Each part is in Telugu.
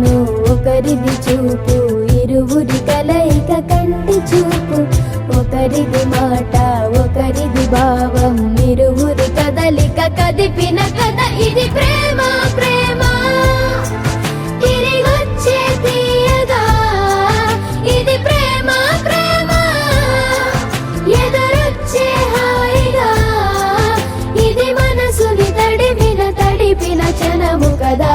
కన్ను ఒకరిది చూపు, ఇరువురి కలయిక కంటి చూపు. ఒకరిది మాట ఒకరిది భావం, ఇరువురి కదలిక కదిపిన కథ ఇది ప్రేమ. ప్రేమ తిరిగొచ్చే తీయగా ఇది ప్రేమ. ప్రేమ ఎదురొచ్చే హాయిగా ఇది మనసుని తడిపిన క్షణము కదా.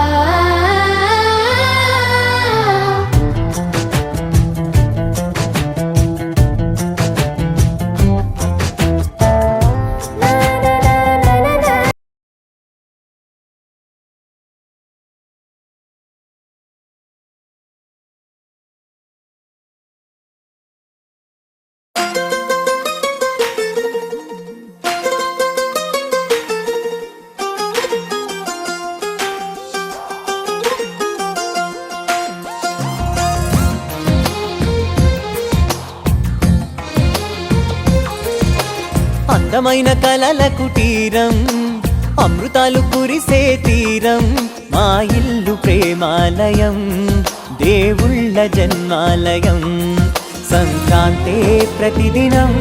అందమైన కలల కుటీరం, అమృతాలు కురిసే తీరం, మా ఇల్లు ప్రేమాలయం, దేవుళ్ళ జన్మాలయం. సంక్రాంతే ప్రతిదినం,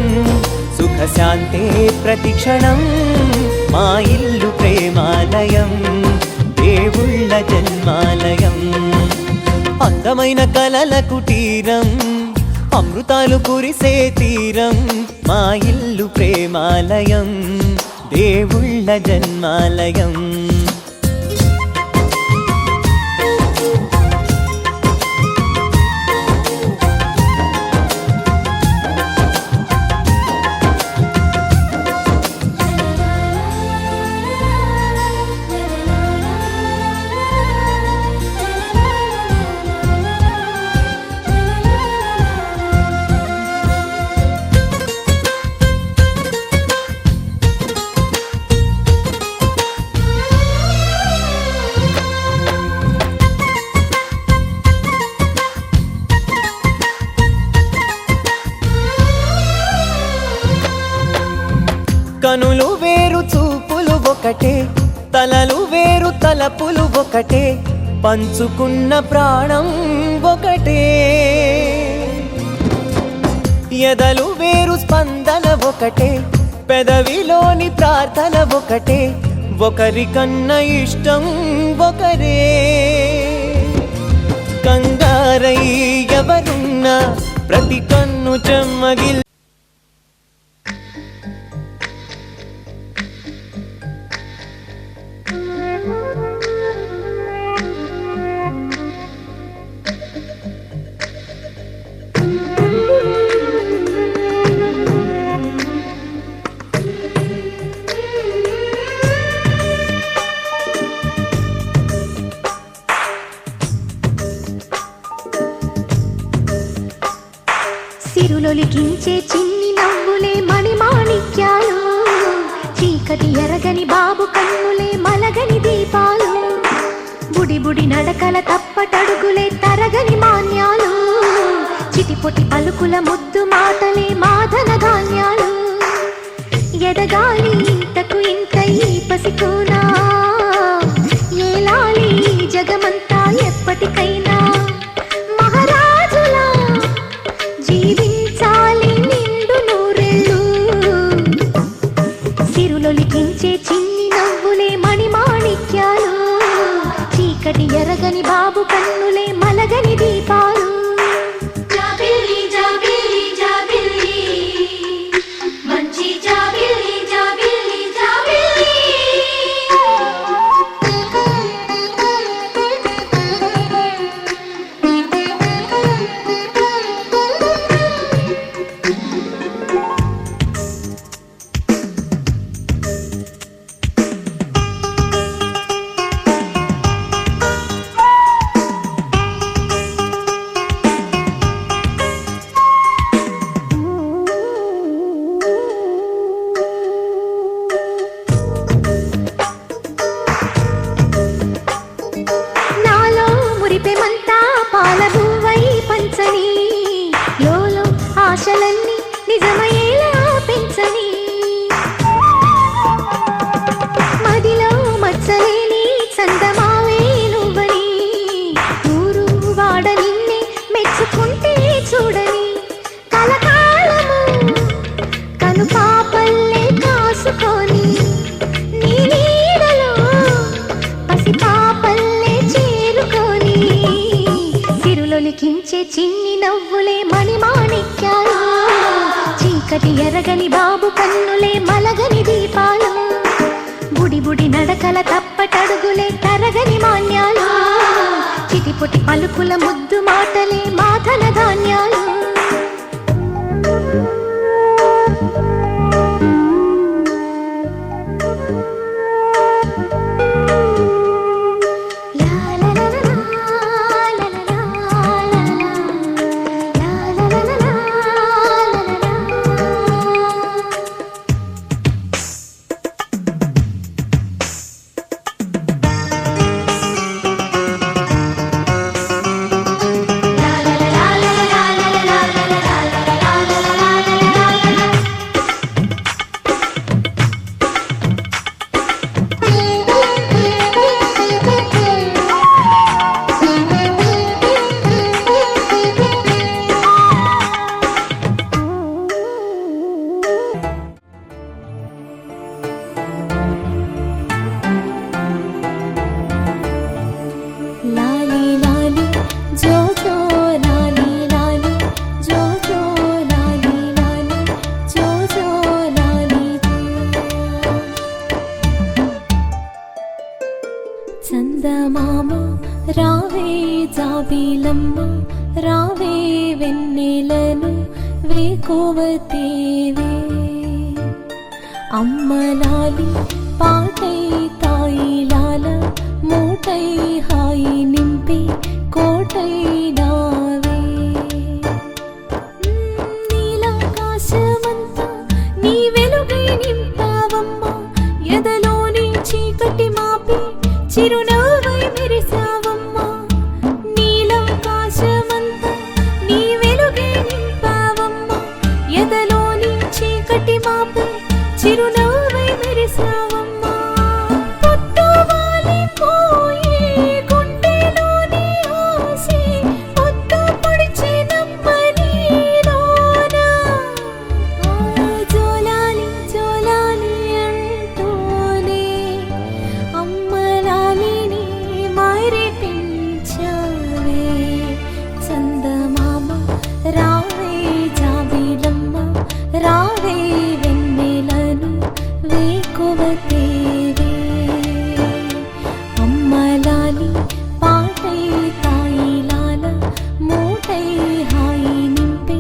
సుఖశాంతే ప్రతిక్షణం, మా ఇల్లు ప్రేమాలయం, దేవుళ్ళ జన్మాలయం. అందమైన కలల కుటీరం, అమృతాలు కురిసే తీరం, మా ఇల్లు ప్రేమాలయం, దేవుళ్ళ జన్మాలయం. కనులు వేరు చూపులు ఒకటే, తలలు వేరు తలపులు ఒకటే, పంచుకున్న ప్రాణం ఒకటే. ఎదలు వేరు స్పందన ఒకటే, పెదవిలోని ప్రార్థన ఒకటే, ఒకరికన్నా ఇష్టం ఒకరే. కంగారై ఎవరున్నా ప్రతి కన్ను చెమ్మగిల్ సిరులొలికించే చిన్ని నవ్వులే మణిమాణిక్యాలు, చీకటి ఎరగని బాబు కన్నులే మలగని దీపాలు, బుడి బుడి నడకల తప్పటడుగులే తరగని మాన్యాలు, చిటిపొటి పలుకుల ముద్దు మాటలే మాధన ధాన్యాలు. ఎదగాలి ఇంతకు ఇంత ఈ పసికోనా, ఏలాలి జగమంతా ఎప్పటికైనా, మహారాజులా జీవించాలి నిండు నూరెళ్ళు. సిరులొలికించే చిన్ని నవ్వులే మణిమాణిక్యాలు, చీకటి ఎరగని బాబు కన్నులే మలగని దీపాలు. జాబిల్లి జాబిల్లి జాబిల్లి మంచి జాబిల్లి జాబిల్లి జాబిల్లి. ఆశలన్నీ నిజమయ్యేలా పెంచని, మదిలో మచ్చలేని చందమావే నువ్వని, ఊరు వెలికించే చిన్ని నవ్వులే మణిమాణిక్యాలు చీకటి ఎరగని బాబు కన్నులే మలగని దీపాలు బుడి బుడి నడకల తప్పటడుగులే తరగని మాన్యాలు చిటిపొటి పలుకుల ముద్దు మాటలే మాధన ధాన్యాలు చందమామ రావే జాబిలమ్మ రావే వెన్నెలను వేకోవతేవే అమ్మలాలి పాటై తాయిలాల మూటై హాయి నింపి కోటై నావే నీలాకాశమంతా నీ వెలుగై నింపావమ్మ ఎదలోని చీకటి మాపి చిరునవ్వై మెరిసావమ్మా నీలాకాశమంతా నీ వెలుగే నింపావమ్మా ఎదలోని చీకటి మాపై చిరునవ్వై మెరిసావమ్మా పొట్టు వాలిపోయే గుండెలోని ఆశే పొట్టు పొడిచినమ్మ నీలోన జోలాలి జోలాలి అంటూనే అమ్మలాలిని మరిపించావే చందమామ రావే జాబిలమ్మ రావే వెన్నెలను వేకువతేవే అమ్మలాలి పాటై తాయిలాల మూటై హాయి నింపే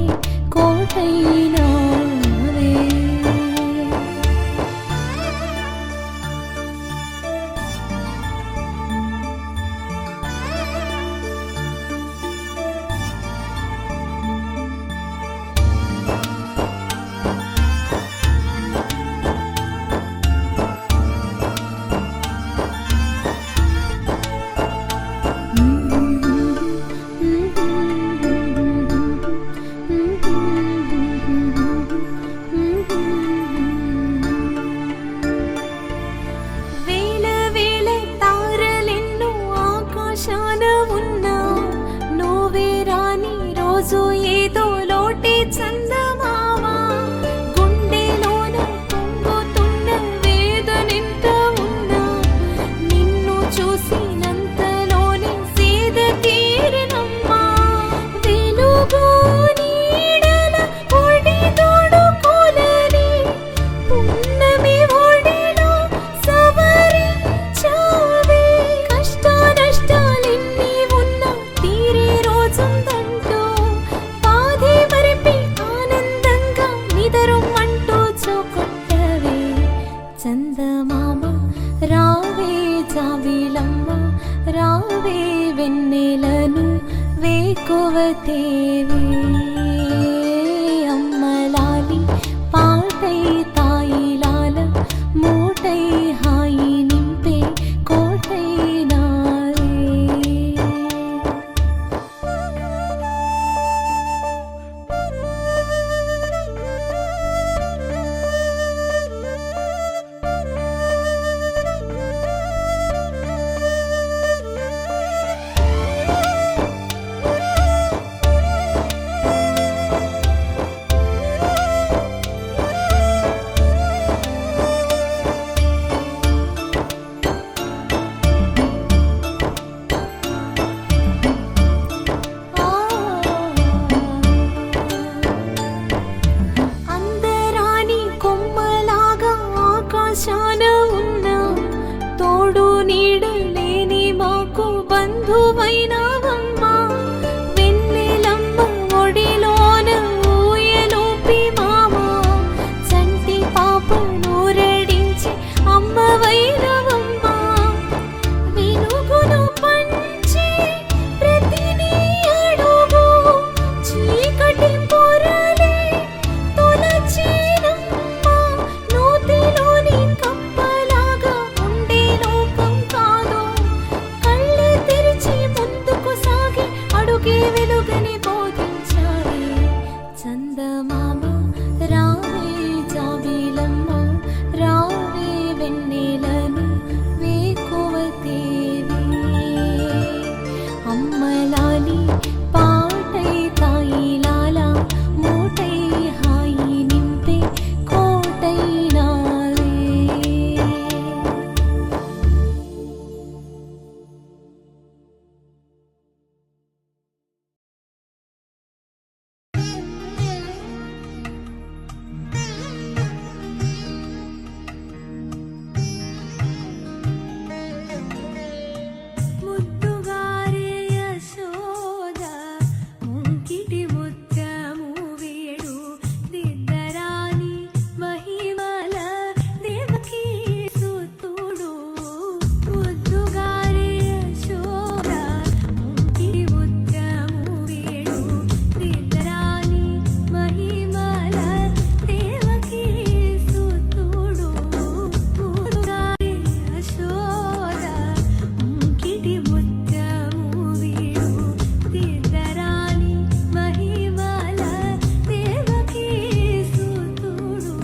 కోటై నావే వేల వేల తారలెన్నో ఆకాశాన ఉన్నా నువ్వే రాని రోజు ఏదో లోటే చందమావా గుండెలోన పొంగుతున్న వేదనెంత ఉన్నా నిన్ను చూసినంతలోనే సేద తీరినమ్మా వెలుగు నీడల ఒడి తోడుకోలని పున్నమి ఒడిలో సవరించావే కష్ట నష్టాలెన్ని ఉన్నా తీరే రోజుందంటూ బాధే మరిపి ఆనందంగా నిదరమ్మంటూ చూకొట్టవే చందమామ రావే జాబిలమ్మ రావే వెన్నెలను వేకువతేవే అమ్మలాలి పాటై తాయిలాల మూటై హాయి నింపే కోటై నావే లాలి పాటై తాయిలాల మూటై హాయి నింపే కోటై నావే. ముద్దుగారే యశోద ముంకిటి ముత్యము వేడు దిద్దరాని మహిమల దేవకీ సుతుడు. ముద్దుగారే యశోద ముంకిటి ముత్యము వేడు దిద్దరాని మహిమల దేవకీ సుతుడు. ముద్దుగారే యశోద ముంకిటి ముత్యము వీడు దిద్దరాని మహిమల దేవకీ సుతుడు.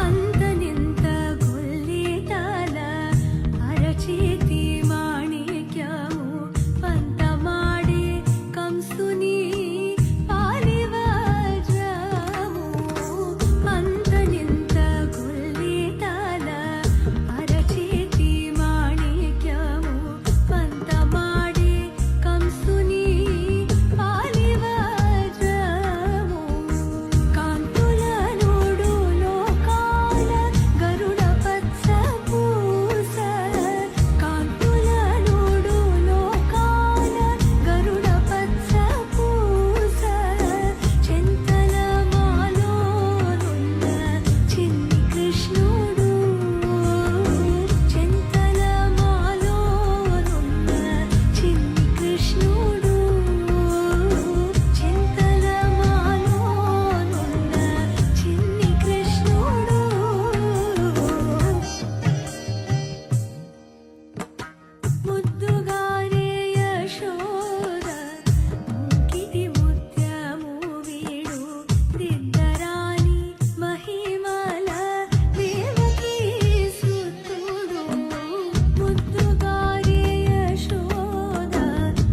అంతనింత గొల్లిటాల అరచేతి మాణిక్యము పంతమాడే కంసుని పాలివజ్రము. అంతనింత గొల్లిటాల అరచేతి మాణిక్యము పంతమాడే కంసుని పాలివజ్రము. కాంతుల నోడు లోకాల గరుడ పచ్చ పూస. కాంతుల నోడు లోకాల గరుడ పచ్చ పూస. చింతల మాలోనున్న చిన్ని కృష్ణుడు. చింతల మాలోనున్న చిన్ని కృష్ణుడు. చింతల మాలోనున్న చిన్ని కృష్ణుడు. ముద్దుగారే యశోద ముంకిటి ముత్యము వీడు దిద్దరాని మహిమల దేవకీ సుతుడు. ముద్దుగారే యశోద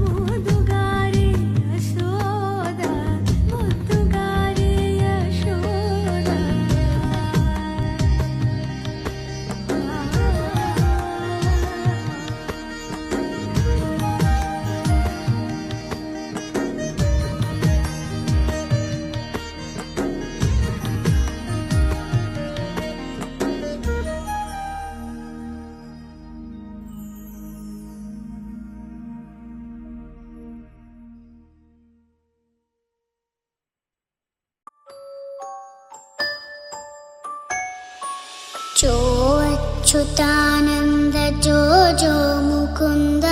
ముద్దుగారే యశోద ముద్దుగారే యశోద. जो अच्युतानन्द जो जो मुकुन्द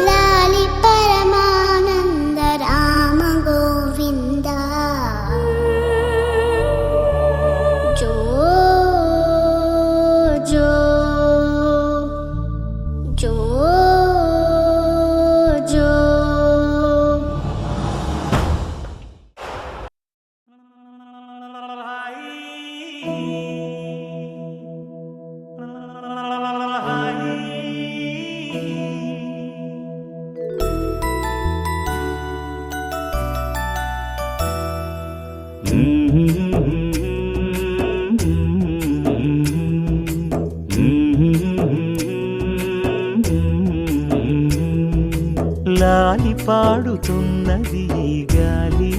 लालि परमानन्द राम गोविन्द. जो जो जो जो లాలి పాడుతున్నది ఈ గాలి,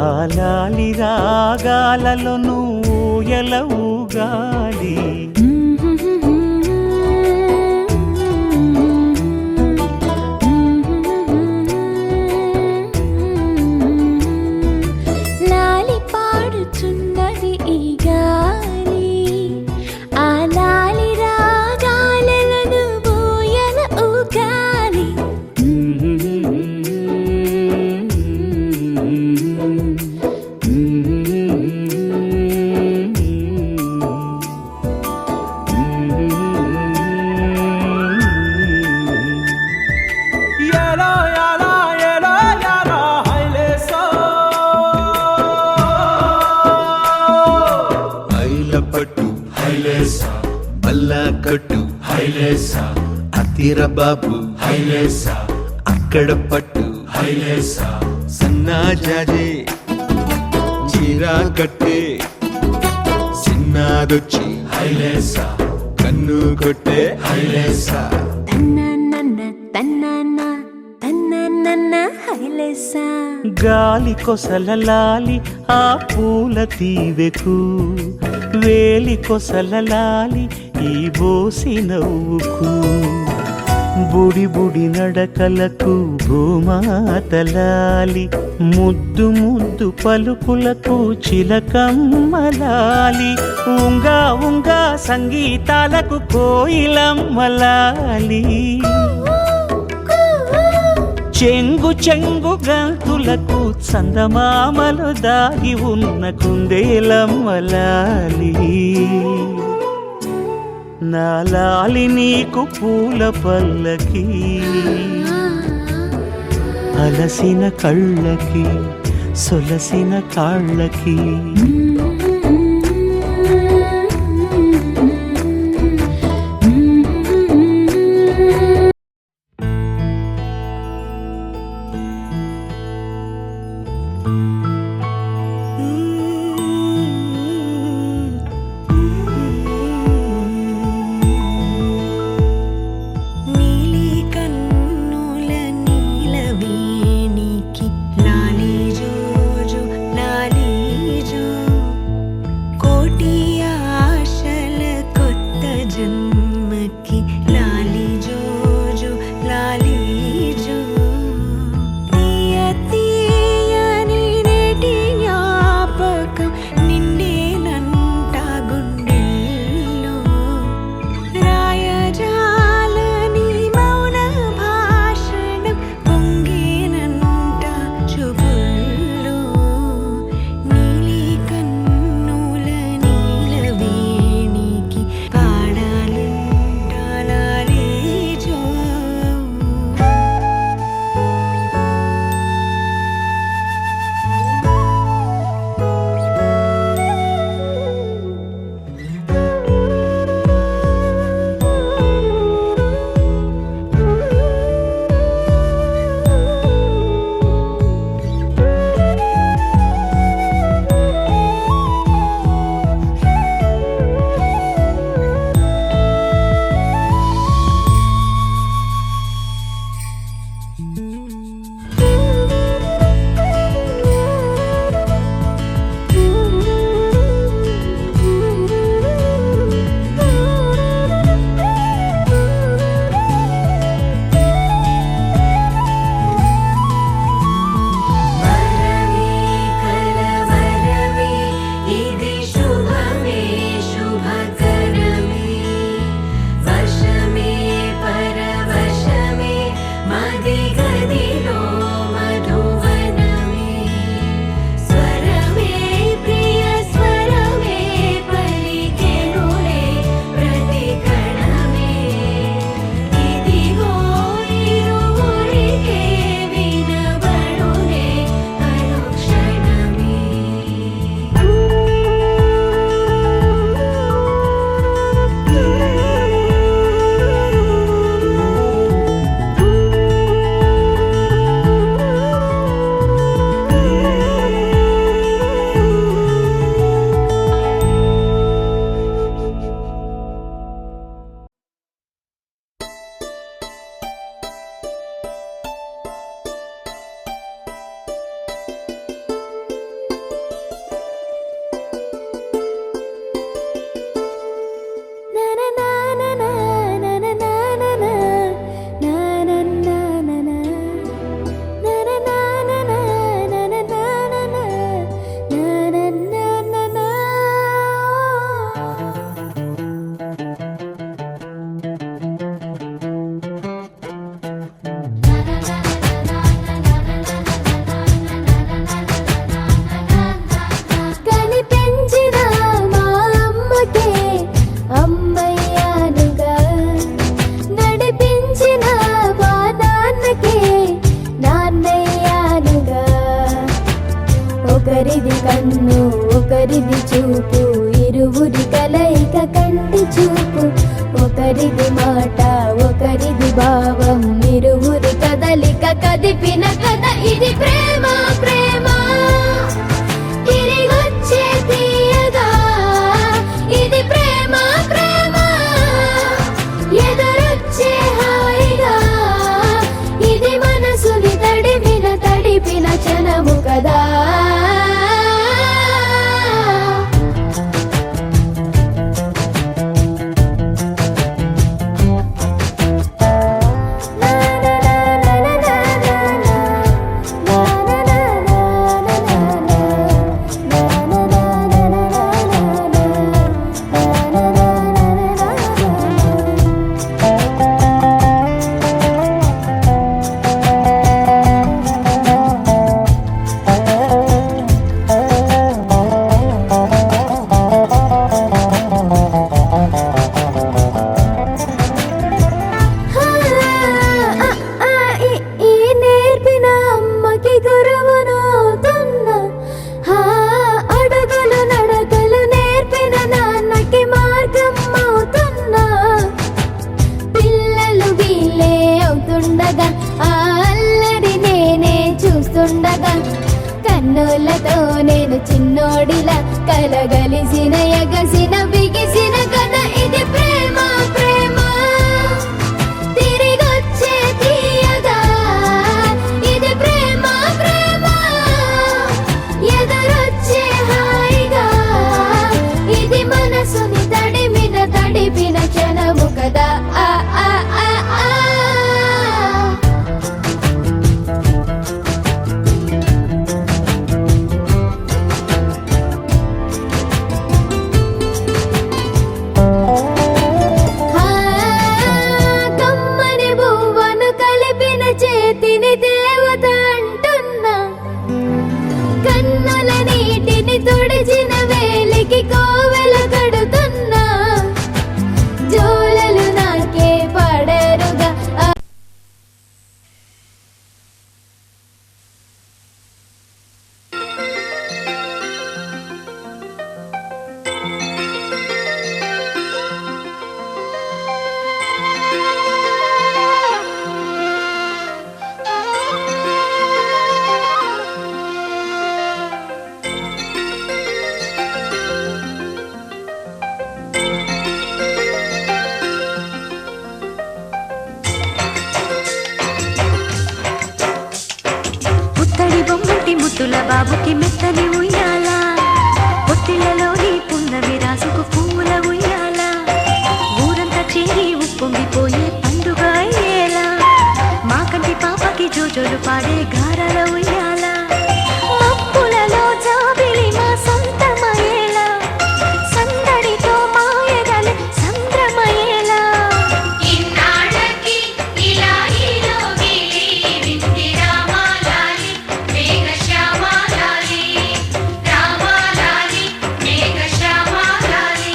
ఆ లాలి రాగాలలో నువ్వు ఎలా ఊగాలి. లాలి పాడుచున్నది ఈ గాలి, ఆ లాలి రాగాలలో తొట్టు హైలేసా అతిర బాబు హైలేసా అక్కడ పట్టు హైలేసా సన్నా జాజే చీరా కట్టే చిన్నాదొచ్చి హైలేసా కన్ను కొట్టే హైలేసా తన్నన్న తన్నన్న తన్నన్న హైలేసా గాలి కొసలలాలి ఆ పూల తీవెకు వేలి కొసలలాలి ఈ బోసి నవ్వుకు బుడి బుడి నడకలకు భూమాతలాలి ముద్దు ముద్దు పలుకులకు చిలకమ్మలాలి ఉంగా ఉంగా సంగీతాలకు కోయిలమ్మలాలి చెంగు చెంగు గంతులకు చందమామలు దాగి ఉన్న కుందేలమ్మలాలి నా లాలి నీకు పూల పల్లకి అలసిన కళ్ళకి సొలసిన కాళ్ళకి నీలి కన్నుల నీలవేణికి లాలి జోజో లాలి జో కోటి ఆశల కొత్త జన్మకి లాలి జోజో లాలి జో తీయ తీయని నేటి జ్ఞాపకం నిండేనంట గుండెల్లో రాయజాలని మౌన భాషణం పొంగేనంట చూపుల్లో నీలి కన్నుల నీలవేణికి పాడాలంట లాలి జో వరమే కలవరమే ఇది శుభమే శుభకరమే వశమే పరవశమే మది గదిలో మధువనమే స్వరమే ప్రియ స్వరమే పలికెనులే ప్రతి కణమే ఇదిగో ఇరువురికే వినబడునే అనుక్షణమే కనిపించిన మా అమ్మకే అమ్మయ్యానుగా నడిపించిన మా నాన్నకే నాన్నయ్యానుగా ఒకరిది కన్ను ఒకరిది చూపు ఇరువురి కలయిక కంటి చూపు ఒకరి మాట ఒకరిది భావం ఇరువురి కదలిక కదిపిన కథ ఇది ప్రేమ ప్రేమ తిరిగొచ్చే తీయగా ఇది ప్రేమ ప్రేమ ఎదురొచ్చే హాయిగా ఇది మనసుని తడిపిన క్షణము కదా కన్నులతో నేను చిన్నోడిలా కలగలిసిన ఎగసిన బిగిసిన కథ ఇది ప్రేమ ప్రేమ తిరిగొచ్చే తీయగా ఇది ప్రేమ ప్రేమ ఎదురొచ్చే హాయిగా ఇది మనసుని తడిపిన క్షణము కదా ఆ ఆ ఆ ఆ చేతిని దేవత అంటున్నా కన్నుల నీటిని తుడిచిన వేలికి కోవెల కడుతున్నా జోలలు నాకే పడరుగా ముద్దుల బాబుకి మెత్తని ఉయ్యాల పొత్తిళ్ళలోని పున్నమి రాసుకు పూల ఉయ్యాల ఊరంతా చేరి ఉప్పొంగిపోయే పండుగ అయ్యేలా మా కంటి పాపకి జోజోలు పాడే గారాల ఉయ్యాల మప్పులలో జాబిలి మా సొంతమయ్యేలా సందడితో మాయగలి సంద్రమయ్యేలా రామాలాలి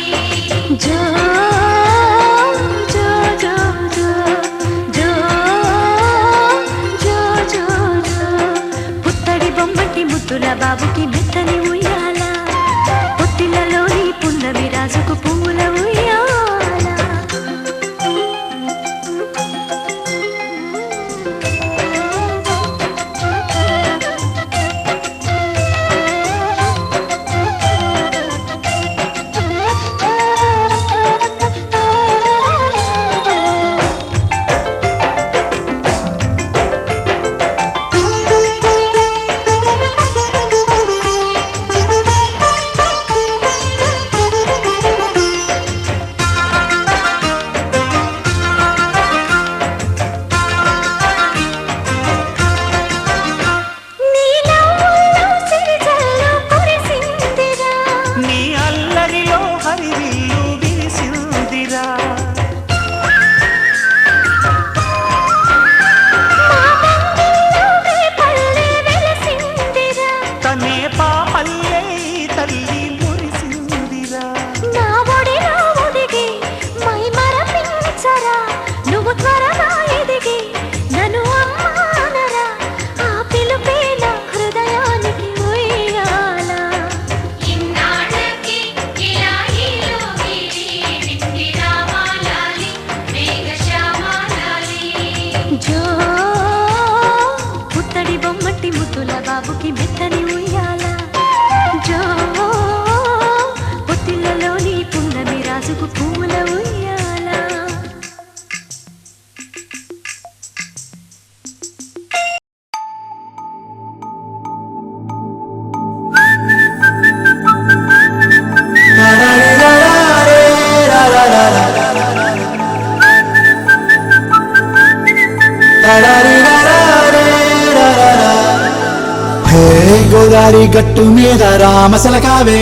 హే గోదారి గట్టు మీద రామసలకావే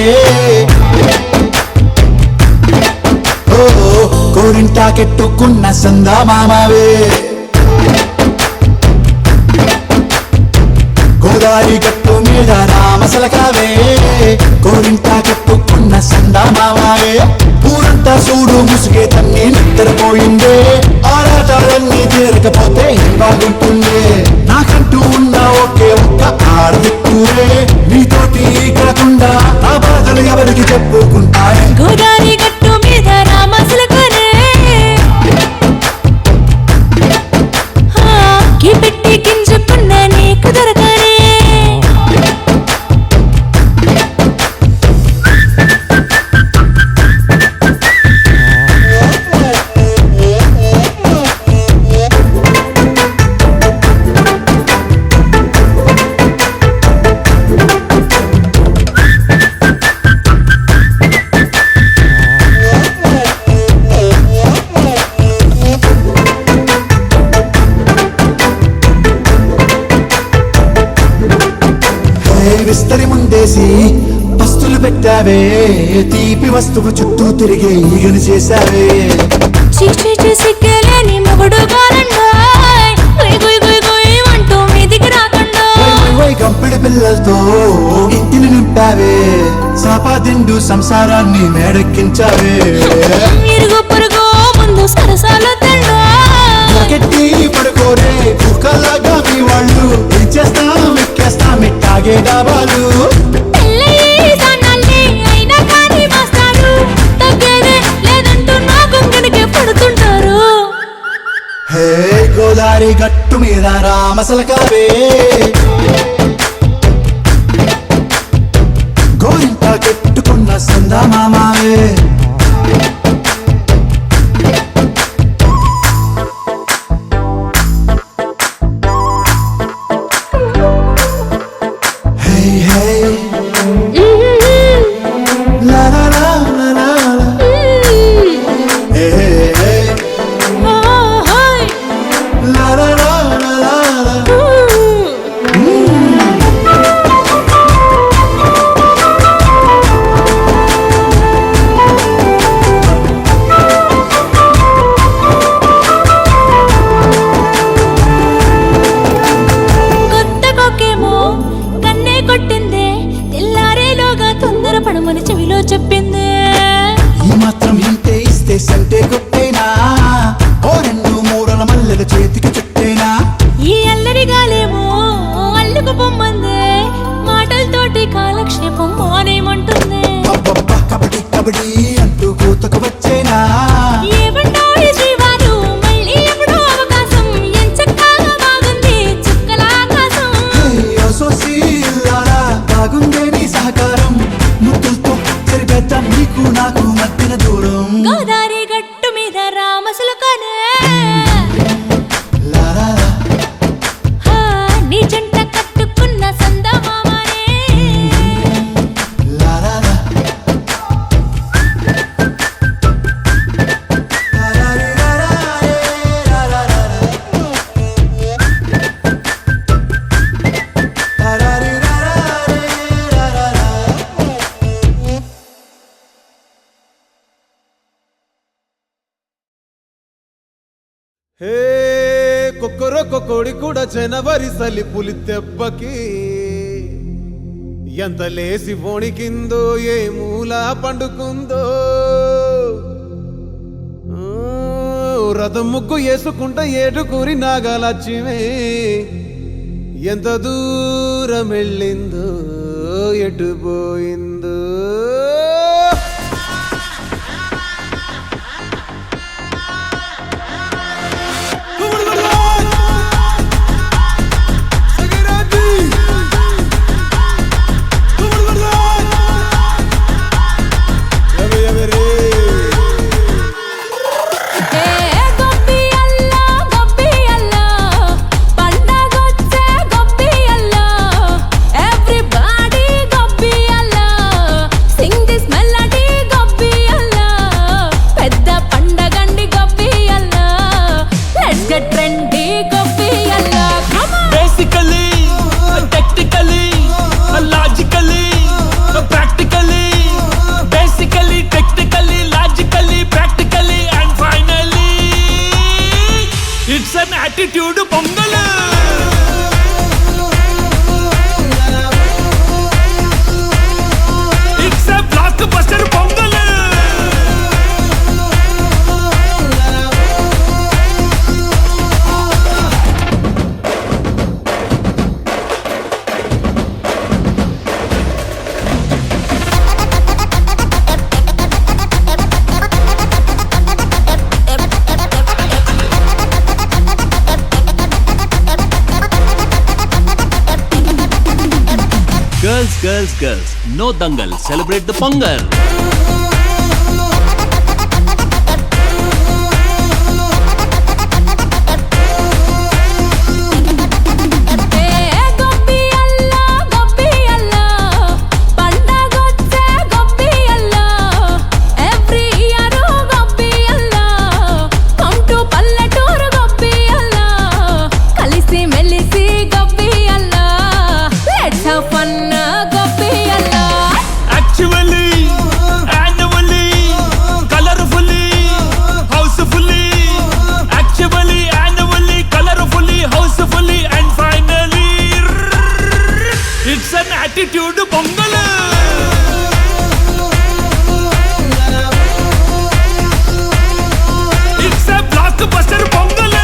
ఓ కోరింటాకెట్టుకున్న సందా మామవే గోదారి గట్టు మీద రామసలకావే కోరింటాకెట్టుకున్న సందా మామవే ఊరంతా చూడు ముసుగే తన్ని నిద్రపోయిందే ఆరాటాలన్నీ తీరకపోతే బాగుంటుందే నాకంటూ ఉన్న ఒకే ఒక్క ఆడదిక్కురే నీతోటి కాకుండా నా బాధలు ఎవరికి చెప్పుకుంటాయి గోదారి గట్టు మీద రామసలకానే పెట్టి గింజుకున్న నీకు దొరకనే విస్తరి ముందేసి పస్తులు పెట్టావే తీపి వస్తువు చుట్టూ తిరిగే ఈగను చేశావే చీచి చేసి కేలేని మొగుడు కారండాయ్ గుయ్ గుయ్ గుయ్ గుయ్ అంటూ మీదికి రాకుండా గంపిడి పిల్లలతో ఇంటిని నింపావే సాపాదిండు సంసారాన్ని మేడెక్కించావే ఇరుగు పొరుగు ముందు సరసాల తండా గట్టి పడుకోరే కుక్కలాగా మీ వాళ్ళు ఏం చేస్తాం ఎక్కేస్తాం ఇట్టాగే డాబాలు అయినా కానీ మాస్టారు తగ్గేదే లేదంటూ నా కొంగడికే పడుతుంటారు హే గోదారి గట్టు మీద రామసలకావే గోరింట కెట్టుకున్న సందా మామావే పడమని చెవిలో చెప్పింది ఈ మాత్రం ఇంటే ఇస్తే సంటే కొట్టేనా ఓ రెండు మూరల మల్లెల చేతికి చుట్టేనా ఈ అల్లరి గాలేమో అల్లుకు పొమ్మంది మాటలతోటి కాలక్షేపం మానేమంటుంది అబ్బబ్బా కబడ్డీ కబడ్డీ అంటూ కూతకు వచ్చేనా ఏమంటాడు శ్రీవారు మళ్ళీ ఎప్పుడో అవకాశం ఎంచక్కా బాగుంది చుక్కల ఆకాశం సోసి బాగుందే నీ సహకారం ముద్దులతో సరిపెద్దాం నీకు నాకు మధ్యన దూరం గోదారి గట్టు మీద రామసలకానే నీ జంట కట్టుకున్న సందమామనే హే కొక్కరొక్క కోడి కూడా జనవరి సలి పులి దెబ్బకి ఎంత లేసి వణికిందో ఏ మూల పండుకుందో రథం ముగ్గు వేసుకుంట ఏడుకూరి నాగలక్ష్మి ఎంత దూరం వెళ్ళిందో ఎటు పోయిందో everybody gobbi alla it's an attitude Pongal it's a blockbuster Pongal Girls, no dangal, celebrate the Pongal. Attitude Pongal it's a blockbuster Pongal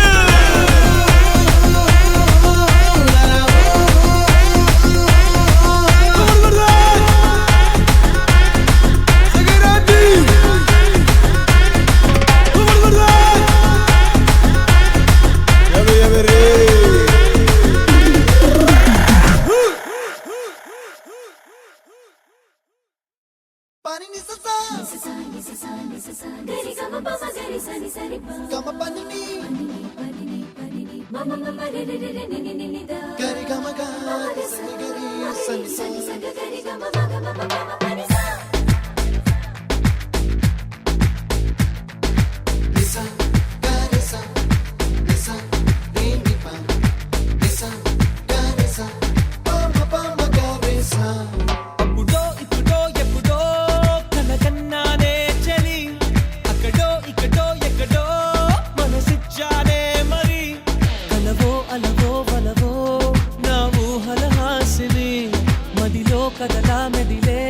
కదలా మెదిలే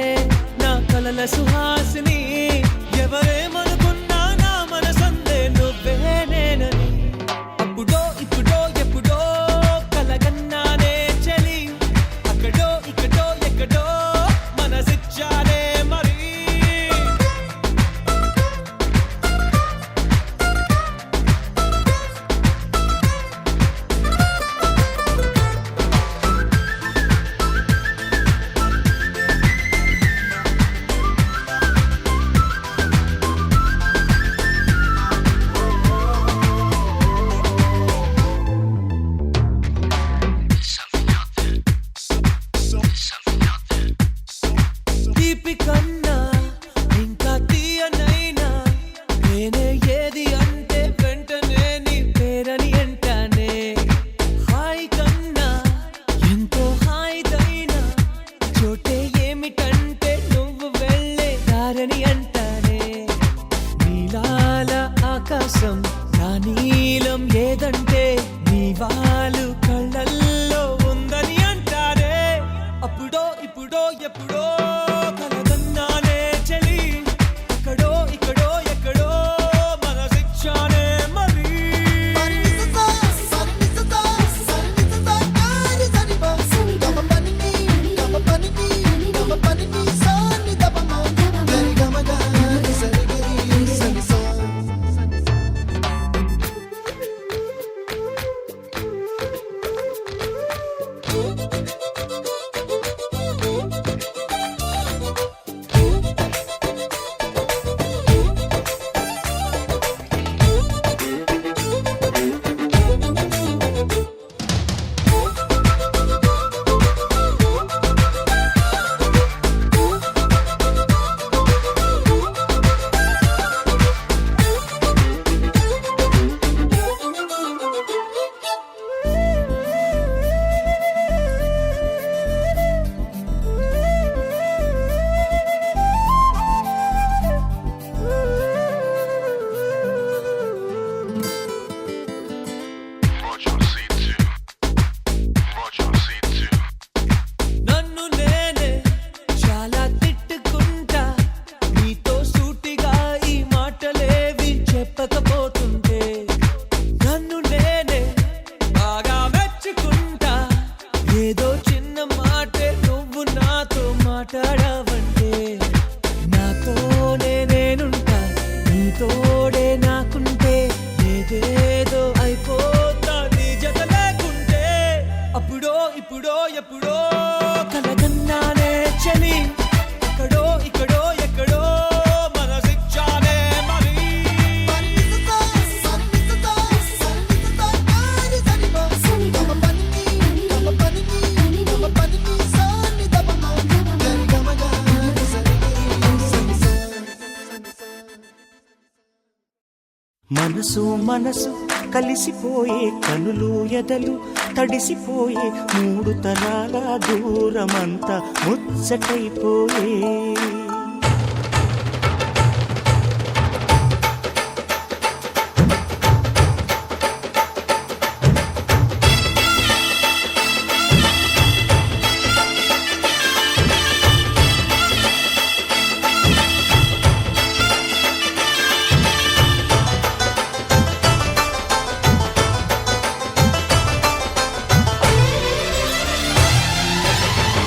మనసు మనసు కలిసిపోయే కనులు ఎదలు తడిసిపోయే మూడు తరాల దూరమంతా ముచ్చటైపోయే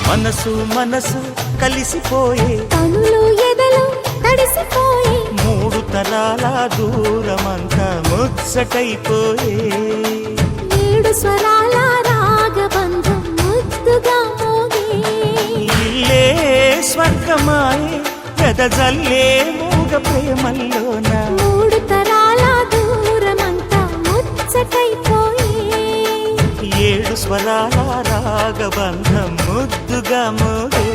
మనసు మనసు కలిసిపోయే కనులు ఎదలు తడిసిపోయి మూడు తరాల దూరమంతా ముచ్చటైపోయే ఏడు స్వరాల రాగబంధం ముద్దుగా మోగే ఇల్లే స్వర్గమాయే పెదజల్లే మూగ ప్రేమల్లోన మూడు తరాల దూరమంతా ముచ్చటైపోయి ఏడు స్వరాల రాగబంధం ముద్దుగా మోగే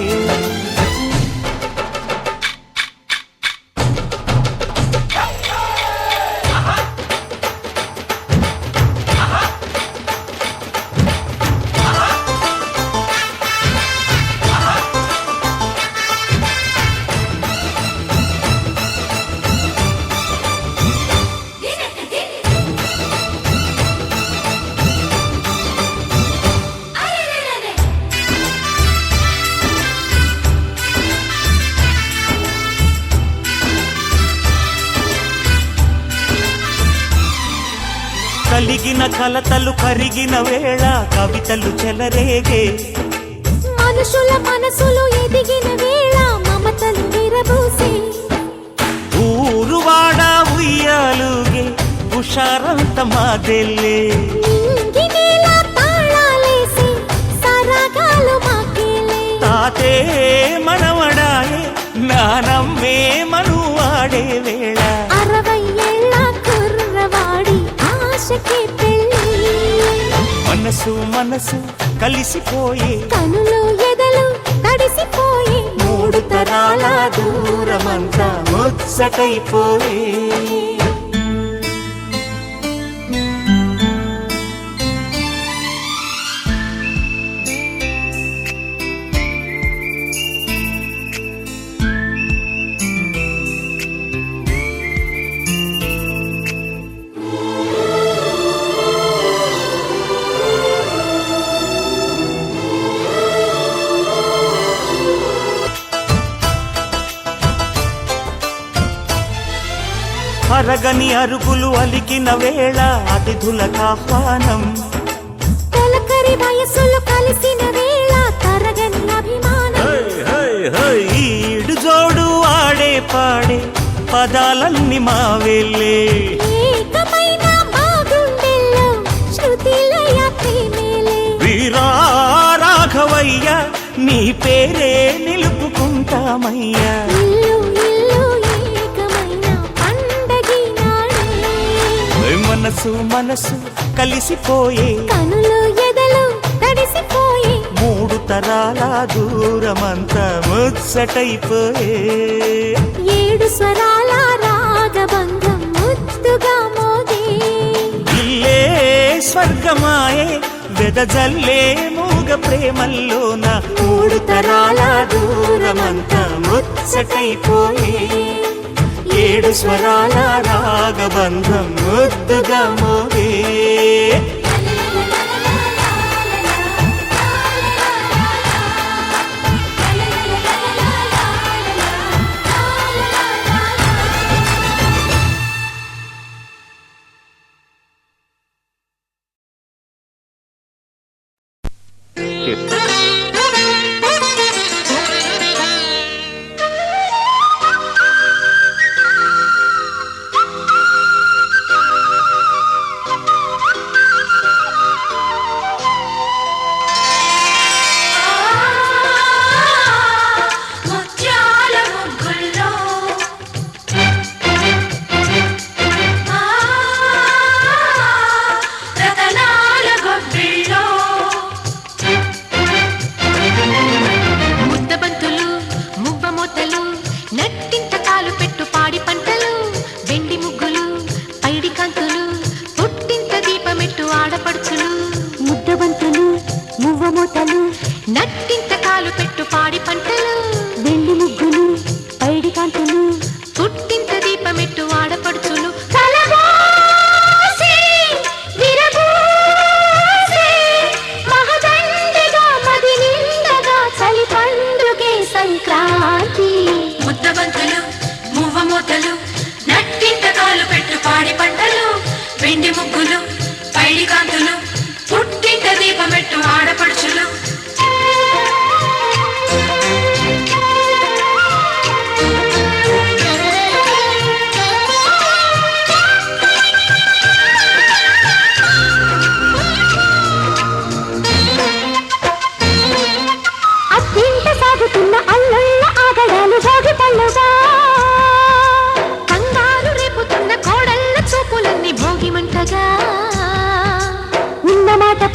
కలిగిన కలతలు కరిగిన వేళ కవితలు చెలరేగే మనుషుల మనసులు ఎదిగిన వేళ మమతలు విరబూసే ఊరువాడ ఉయ్యాలుగే హుషారంత మాదెల్లే నింగినేల తాళాలేసి సరాగాలు మాకేలే తాతే మనవడాయే నానమ్మే మనువాడే వేళ 60 ఏళ్ల కుర్రవాడి ఆశకి పెళ్ళి మనసు మనసు కలిసిపోయే కనులు ఎదలు తడిసిపోయి మూడు తరాల దూరమంతా ముచ్చటైపోయే అరగని అరుగులు అలికిన వేళ అతిథులకు ఆహ్వానం తొలకరి వయసులు కలిసిన వేళ తరగని అభిమానం ఈడు జోడు ఆడే పాడే పదాలన్నీ మావేలే ఏకమైన మా గుండెల్లో శృతిలయ ప్రేమేలే వీరా రాఘవయ్య నీ పేరే నిలుపుకుంటామయ్యా ఇల్లు ఇల్లు ఏకమైన పండగి నాడే మనసు మనసు కలిసిపోయే కనులు ఎదలు తడిసిపోయి మూడు తరాల దూరమంతా ముచ్చటైపోయే ఏడు స్వరాల రాగబంధం ముద్దుగా మోగే ఇల్లే స్వర్గమాయే వెదజల్లే మూగ ప్రేమల్లోన మూడు తరాల దూరమంతా ముచ్చటైపోయే ఏడు స్వరాల రాగబంధం ముద్దుగా మోగే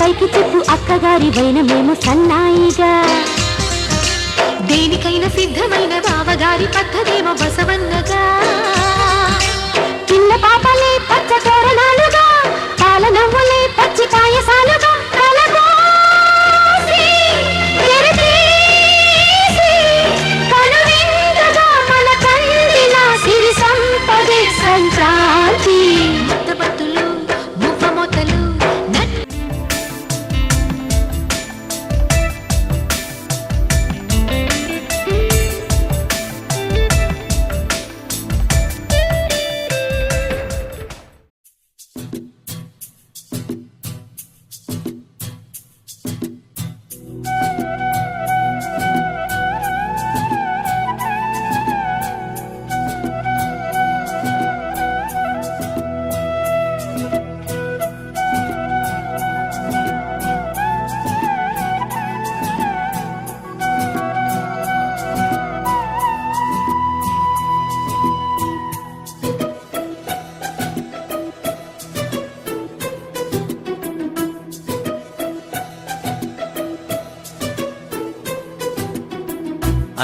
పైకి చెప్పు అక్కగారి వైనమేమో సన్నాయిగా. దేనికైనా సిద్ధమైన బావగారి పద్ధతేమో బసవన్నగా. చిన్న పాపలే పచ్చ తోరణాలుగా, పాల నవ్వులే పచ్చి పాయసాలుగా, కలగోసి, తెరతీసి, కనువిందుగా మన కందిన సిరి సంపదే సంక్రాంతి. ముద్దబత్తులు మువ్వ మొత్తలు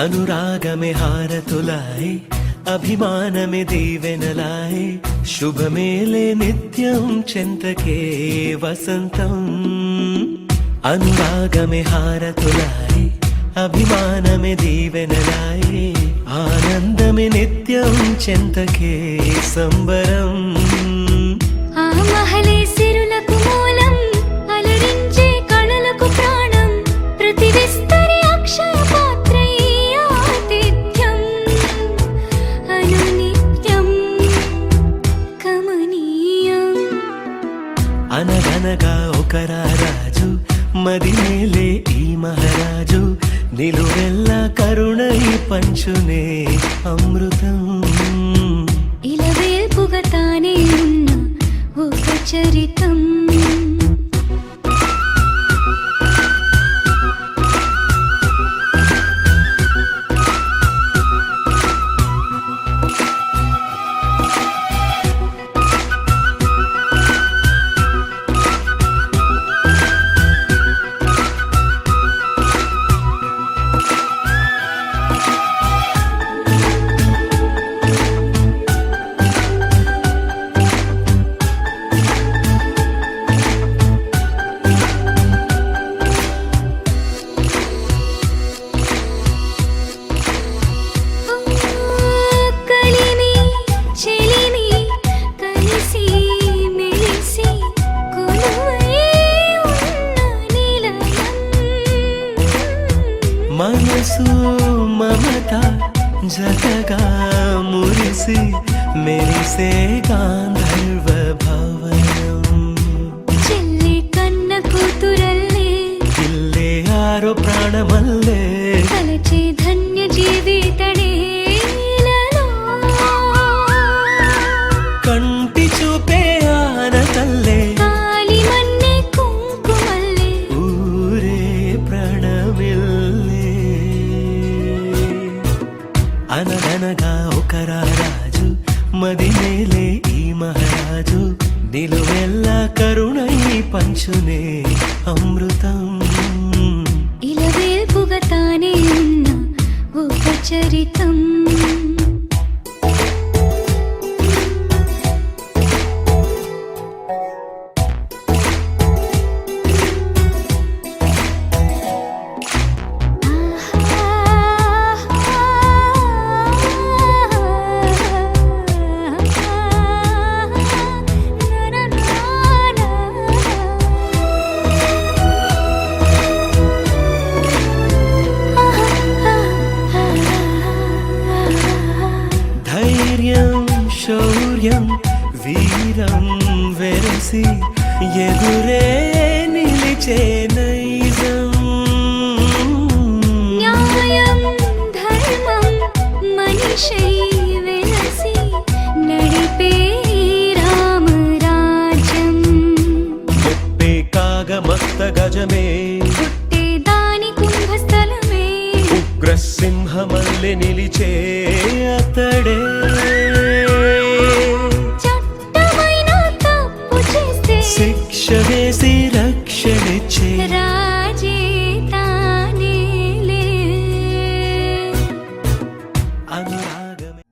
అనురాగమే హారతులాయ్, అభిమానమే దీవెనలాయ్, శుభమేలే నిత్యం చెంతకే వసంతం. అనురాగమే హారతులాయ్, అభిమానమే దీవెనలాయ్, ఆనందమే నిత్యం చెంతకే సంబరం. ఆ మహలే సిరులకు మూలం, అలరించే కళలకు ప్రాణం, ప్రతి విస్తరి అక్షయ పాత్రై ఆతిథ్యం, అనునిత్యం కమనీయం. అనగనగా ఒక రాజు, మదినేలే ఈ మహారాజు, నిలువెల్లా కరుణై పంచునే అమృతం. ఇలా వేపుగా తానే ఉన్న ఒక చరితం. మనసు మమత జతగా మురిసి మెరిసే గాంధర్వ భవనం. చెల్లి కన్న కూతురల్లే, ఇల్లే ఆరో ప్రాణమల్లే, కలచే ధన్య జీవితడేలలో. కంటి చూపే ఆనతల్లే, కాలి మన్నే కుంకుమల్లే, ఊరే ప్రణమిల్లే. అనగనగా ఒక రాజు, మదినేలే ఈ మహారాజు, నిలువెల్లా కరుణై పంచునే అమృతం. ఇలా వేపుగా తానే ఉన్న ఒక చరితం. శౌర్యం వీరం వెరసి ఎదురే నిలిచే నైజం. న్యాయం ధర్మం మనిషై వెలసి నడిపే రామరాజ్యం. ముప్పే కాగమత్త గజమే, పుట్టే దాని కుంభస్థలమే, ఉగ్రసింహమల్లె నిలిచే అతడే. శిక్ష వేషమేసి రక్షణిచ్చే రాజీ తానేలే. అనురాగమే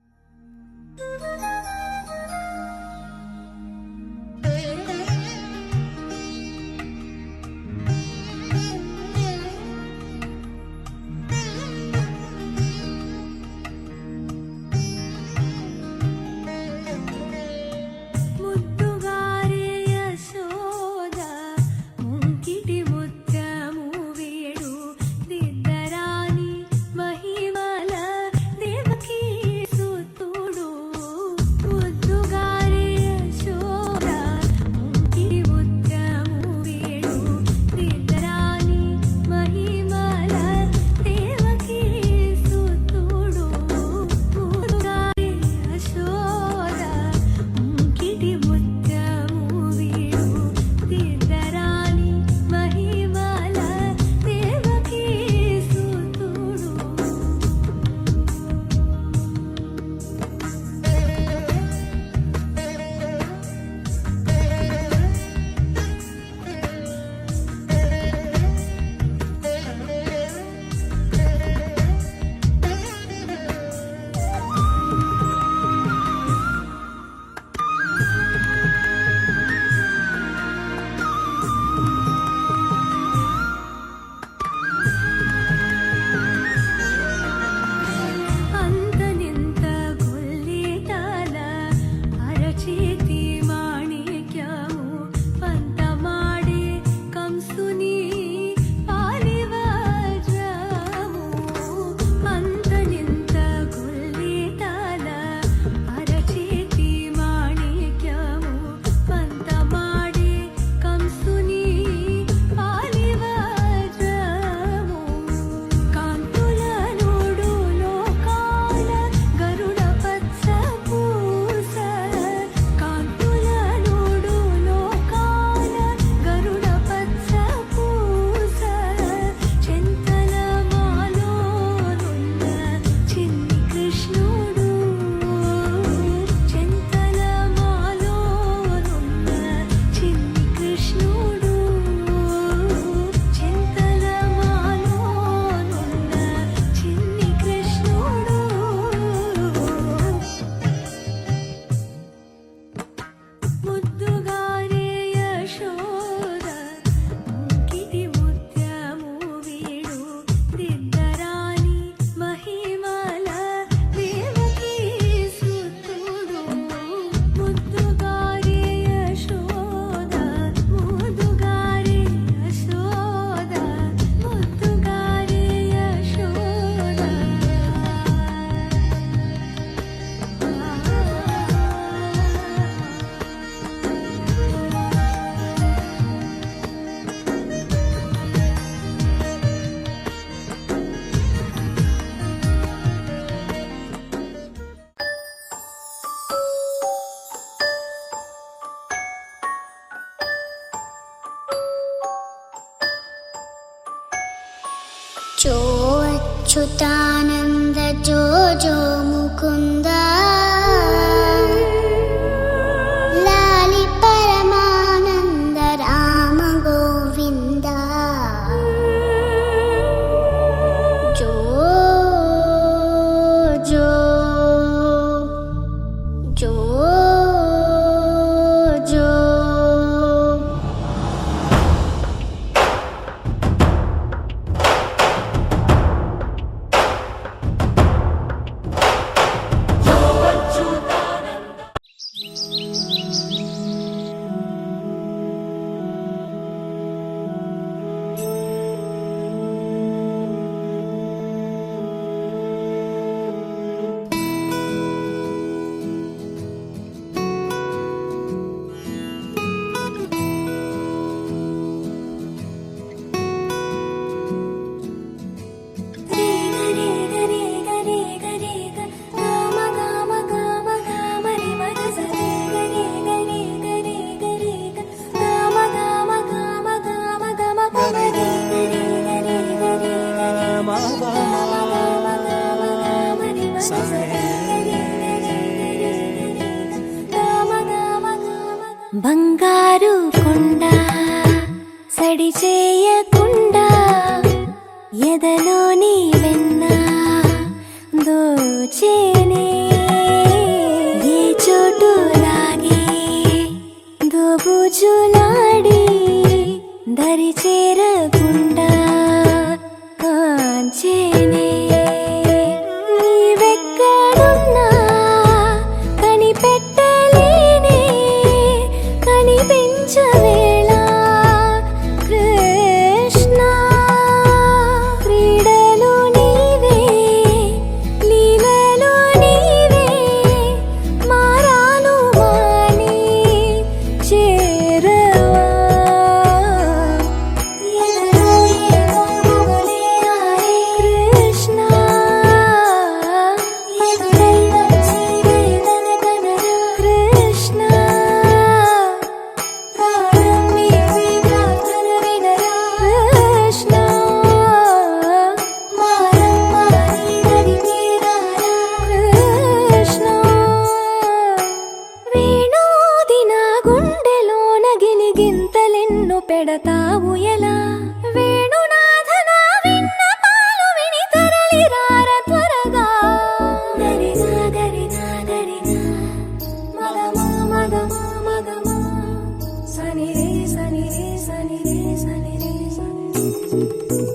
ముద్దుగారే యశోద ముంకిటి ముత్యము వేడు దిద్దరాని మహిమల దేవకీ సుతుడు. ముద్దుగారే యశోద ముంకిటి ముత్యము వేడు దిద్దరాని మహిమల దేవకీ సుతుడు. ముద్దుగారే యశోద ముంకిటి ముత్యము వీడు దిద్దరాని మహిమల దేవకీ సుతుడు. అంతనింత గొల్లిటాల అరచేతి మాణిక్యము పంతమాడే కంసుని పాలివజ్రము. అంతనింత గొల్లిటాల అరచేతి మాణిక్యము పంతమాడే కంసుని పాలివజ్రము. కాంతుల నోడు లోకాల గరుడ పచ్చ పూస. కాంతుల నోడు లోకాల గరుడ పచ్చ పూస. చింతల మాలోనున్న చిన్ని కృష్ణుడు. చింతల మాలోనున్న చిన్ని కృష్ణుడు. చింతల మాలోనున్న చిన్ని కృష్ణుడు. ముద్దుగారే యశోద ముంకిటి ముత్యము వీడు దిద్దరాని మహిమల దేవకీ సుతుడు. ముద్దుగారే యశోద ముద్దుగారే యశోద ముద్దుగారే యశోద. जो अच्युतानन्द जो जो मुकुन्द लालि परमानन्द राम गोविन्द जो जो जो जो జో తడి చేయకుండా ఎదలో నీ వెన్న దోచేనే ఏ చోటు లాగే దోబుజులాడి దరి చేరకుండా కాంచేనే నీవెక్కడున్నా కనిపెట్టలేనే కనిపించవేళ కృష్ణ క్రీడలు నీవే లీలలు నీవే మారాను మాని చేరవా ఎదలో ఏదో మొగలే ఆడే కృష్ణ ఎదురై వచ్చి వేదన కనరా కృష్ణ ప్రాణం నీవే ప్రార్థన వినరా కృష్ణ మారం మాని దరి చేరారా కృష్ణ వేణోది నా గుండెలోన గిలిగింతలెన్ను పెడతావు ఎలా వేణునాథ నా విన్నపాలు విని తరలిరార త్వరగా గరిగా గరిగా గరిగా మగమా మగమా మగమా సని రే సని రే సని రే సని రే సని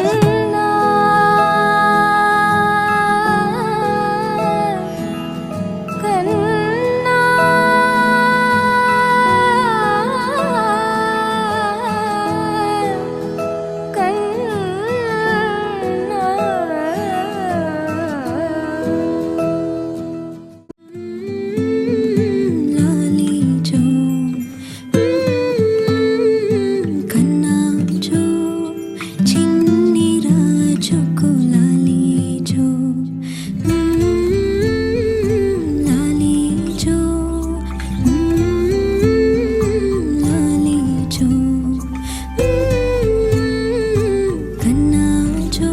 కన్నా లాలీ జో కన్నా జో చిన్ని రాజుకు లాలీ జో లాలీ జో లాలీ జో కన్నా జో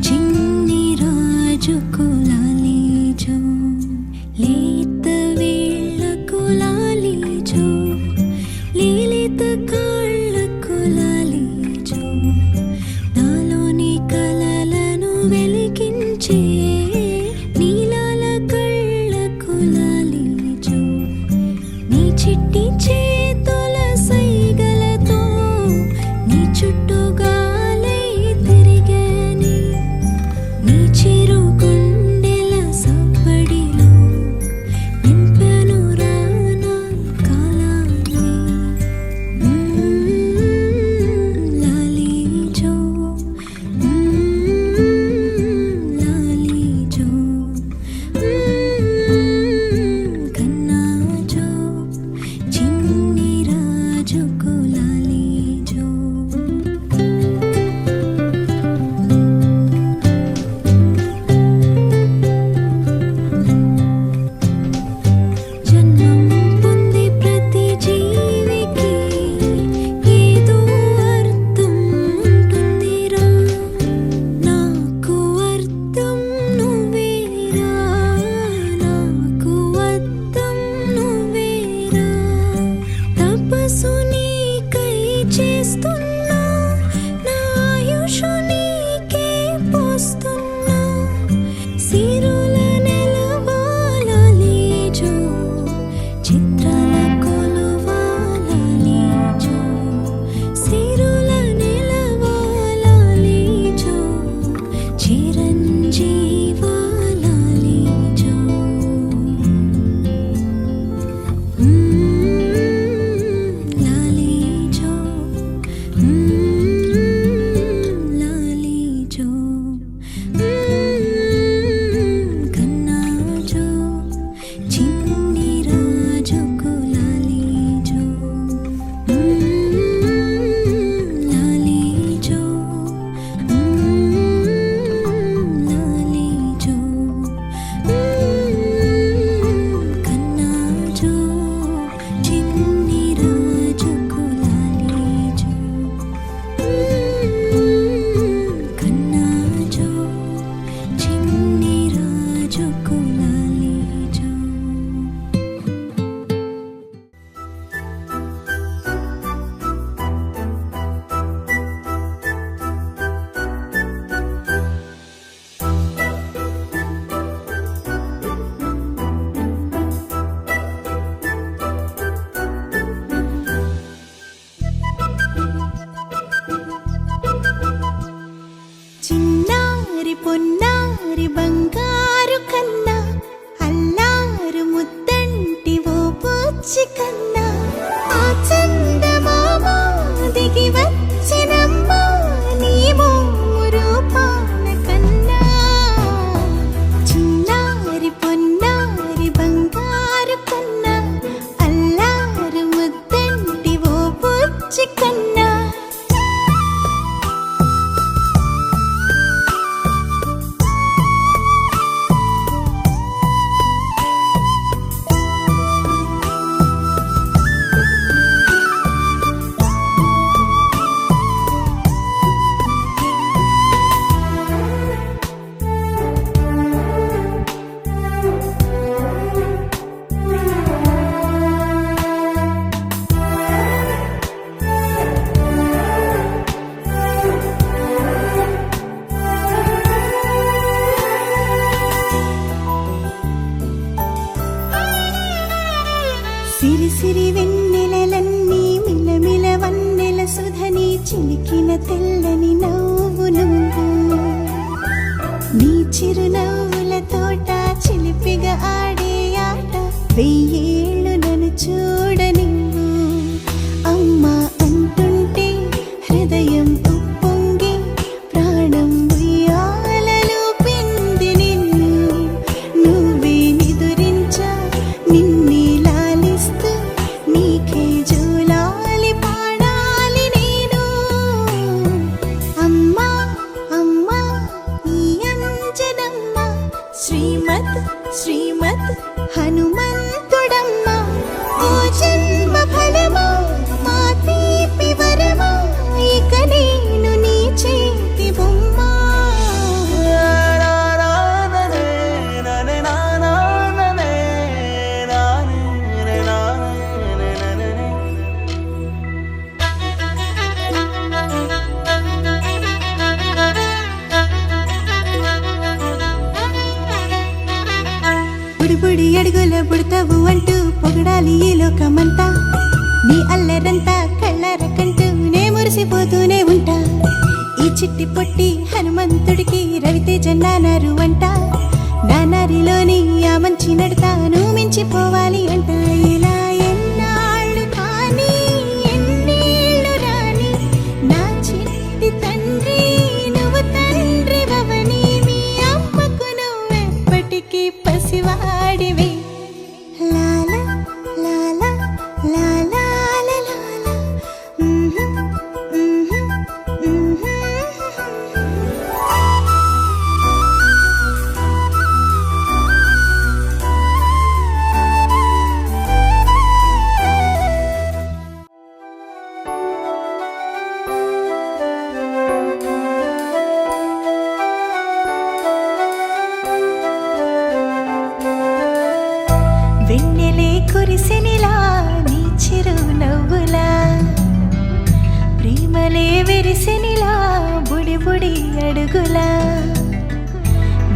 చిన్ని రాజుకు లాలీ జో లేత వేళ్ళకు లాలీ జో లీలిత కాళ్ళకు లాలీ జో నాలోని కలలను వెలిగించే నీలాల కళ్ళకు లాలీ జో నీ చిట్టి చేతుల సైగలతో నీ చుట్టూగాలై తిరిగాని నీ చిరు గుండెల సవ్వడి చిన్నారి పొన్నారి బంగారు కన్నా అల్లారు ముద్దంటి ఓ పూచి కన్నా ఆ చందమామ దిగి వచ్చినమ్మా నీ రూపాల కన్నా చిన్నారి పొన్నారి బంగారు కన్నా అల్లారు ముద్దంటి ఓ పూచి కన్నా సిరి సిరి వెన్నెలలన్నీ మిలమిల వన్నెల సుధని చిలికిన తెల్లని నవ్వు నువ్వు నీ చిరునవ్వుల తోట చిలిపిగా ఆడే ఆట వెయ్యేళ్ళు నన్ను చూడనివ్వు అమ్మా అంటుంటే హృదయం ఉప్పొంగి ప్రాణం ఉయ్యాలలో పిండి నిన్ను నువ్వే నిదురించా నిన్నే లాలిస్తూ నీకే జూలాలి పాడాలి నేను అమ్మా అమ్మా ఈ అంజనమ్మ శ్రీమత్ శ్రీమత్ హనుమంతుడమ్మ ఓ జన్మ ఫలమా మా తీపి వరమా ఇక నేను నీ చేతి బొమ్మ బుడి అడుగుల బుడతావు అంటూ పొగడాలి ఈ లోకమంతా నీ అల్లరంతా కళ్ళారకంటూ నే మురిసిపోతూనే ఉంటా ఈ చిట్టి పొట్టి హనుమంతుడికి రవితేజ నానారు అంట నానారిలోని ఆ మంచి నడతాను మించిపోవాలి అంట ఇలా ఎన్నాళ్ళు కానీ ఎన్నేళ్ళు రాని నా చిట్టి తండ్రి నువ్వు తండ్రి భవని మీ అమ్మకు నువ్వెప్పటికీ పసివాడివి లాల లాల లాల లాల వెన్నెలే కురిసినిలా నీ చిరు నవ్వులా ప్రేమలే విరిసినిలా బుడి బుడి అడుగులా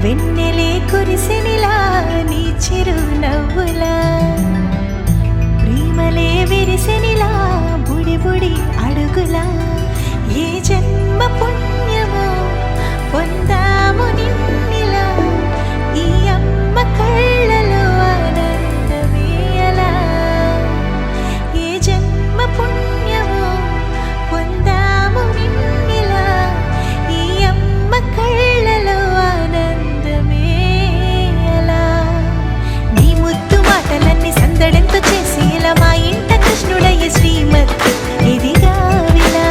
వెన్నెలే కురిసినిలా నీ చిరు నవ్వులా ప్రేమలే విరిసినిలా బుడి బుడి అడుగులా ఏ జన్మ పుణ్యమో పొందాము నిన్నిలా ఈ అమ్మ కళ్ళలో ఆనందమేయలా ఏ జన్మ పుణ్యమో పొందాము నిన్నిలా ఈ అమ్మ కళ్ళలో ఆనందమేయలా నీ ముద్దు మాటలన్నీ సందడెంతో చేసి ఇలా మా ఇంట కృష్ణుడయ్య శ్రీమత్ ఇదిగా విలా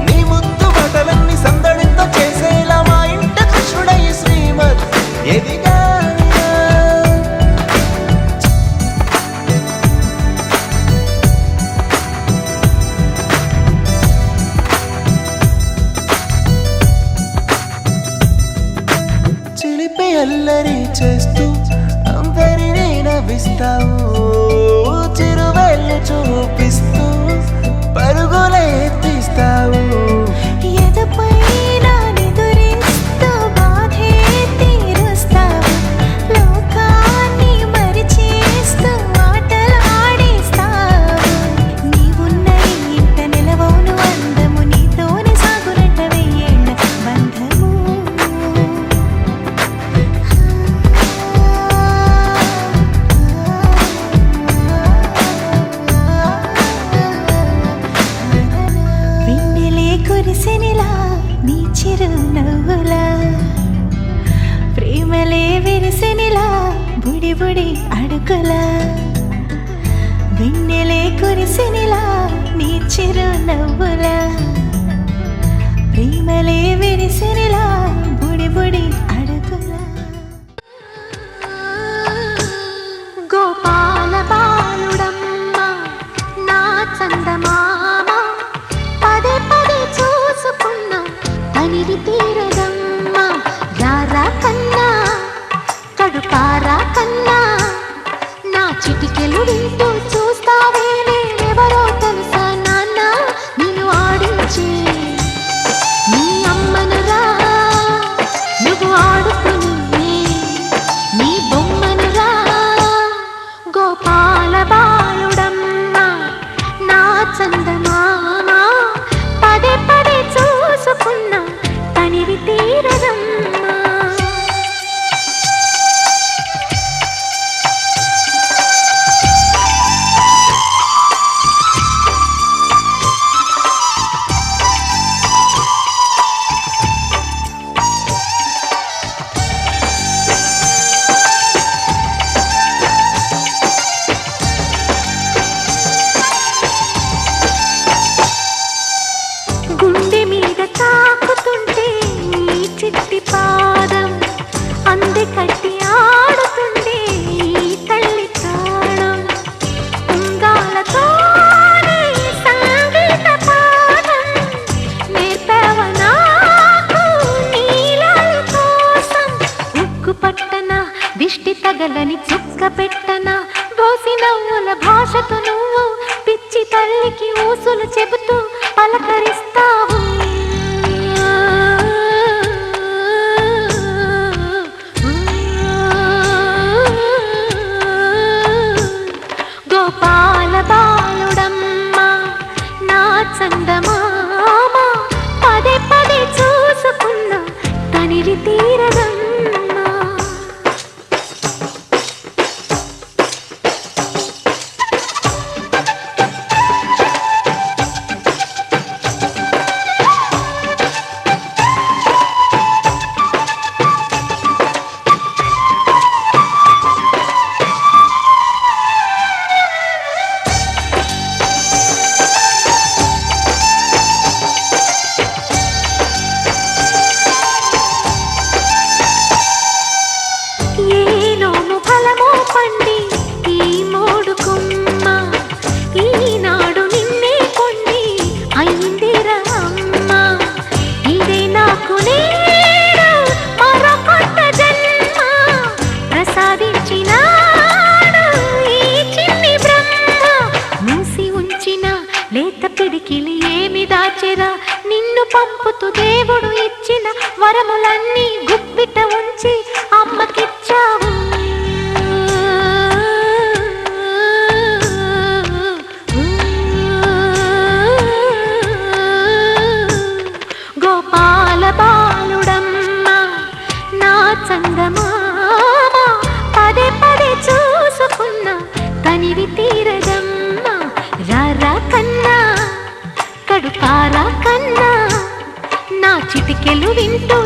నీ ముద్దు మాటలన్నీ సందడితో చేసేలా మా ఇంట కృష్ణుడయ్య శ్రీమత్ ఎదిగా చిలిపి అల్లరి చేస్తూ అందరినీ నవ్విస్తావు చిరువేళ్ళు చూపిస్తూ పరుగులే తీస్తావు ఎదపై నా నిదురిస్తూ బాధే తీరుస్తావు లోకాన్ని మరిచేస్తూ ఆటలు ఆడిస్తావు నీవున్న ఈ ఇంట నిలవవును అందము నీతోనే సాగునట్ట వెయ్యేళ్ళ బంధము బుడి బుడి అడుగులా వెన్నెలే కురిసినిలా నీ చిరు నవ్వులా ప్రేమలే విరిసినిలా బుడి బుడి అడుగులా గోపాల బాలుడమ్మ నా చందమామ పదే పదే చూసుకున్నా తనివి తీరదమ్మ రారా కన్నా కడుపారా కన్నా నా చిటికెలు వింటూ చూస్తావే నేనెవరో తెలుసా నాన్న నిన్ను ఆడించే నీ అమ్మనురా నువ్వు ఆడుకుని నీ బొమ్మనురా గోపాల బాలుడమ్మ నా చందమామ పదే పదే చూసుకున్నా తనివి తీరదమ్మ గుండె మీద తాకుతుంటే నీ చిట్టి పాదం అంది కట్టి ఆడుతుండే ఈ తల్లి ప్రాణం ఉంగాలతోనే సంగీత పాఠం నేర్పవ నాకు నీలాల కోసం ఉక్కు పట్టన దిష్టి తగలని చుక్క పెట్టన దోసి నవ్వుల భాషతో నువ్వు పిచ్చి తల్లికి ఊసులు చెబుతూ పలకరిస్తావు గోపాల బాలుడమ్మ నా చందమామ పదే పదే చూసుకున్నా తనివి తీరదమ్మ ఏనోము ఫలమో పండి ఈ మోడు కొమ్మ ఈనాడు నిన్నే కొండి అయిందిరా అమ్మ ఇదే నాకు నేడు మరో కొత్త జన్మ ప్రసాదించినాడు ఈ చిన్ని బ్రహ్మ మూసి ఉంచిన లేత పిడికిలి ఏమి దాచెరా నిన్ను పంపుతూ దేవుడు ఇచ్చిన వరములన్నీ గుప్పిట ఉంచి అమ్మకిచ్చావు గోపాల బాలుడమ్మ నా చందమామ పదే పదే చూసుకున్నా తనివి తీరదమ్మ రారా కన్నా కడుపారా కన్నా నా చిటికెలు వింటూ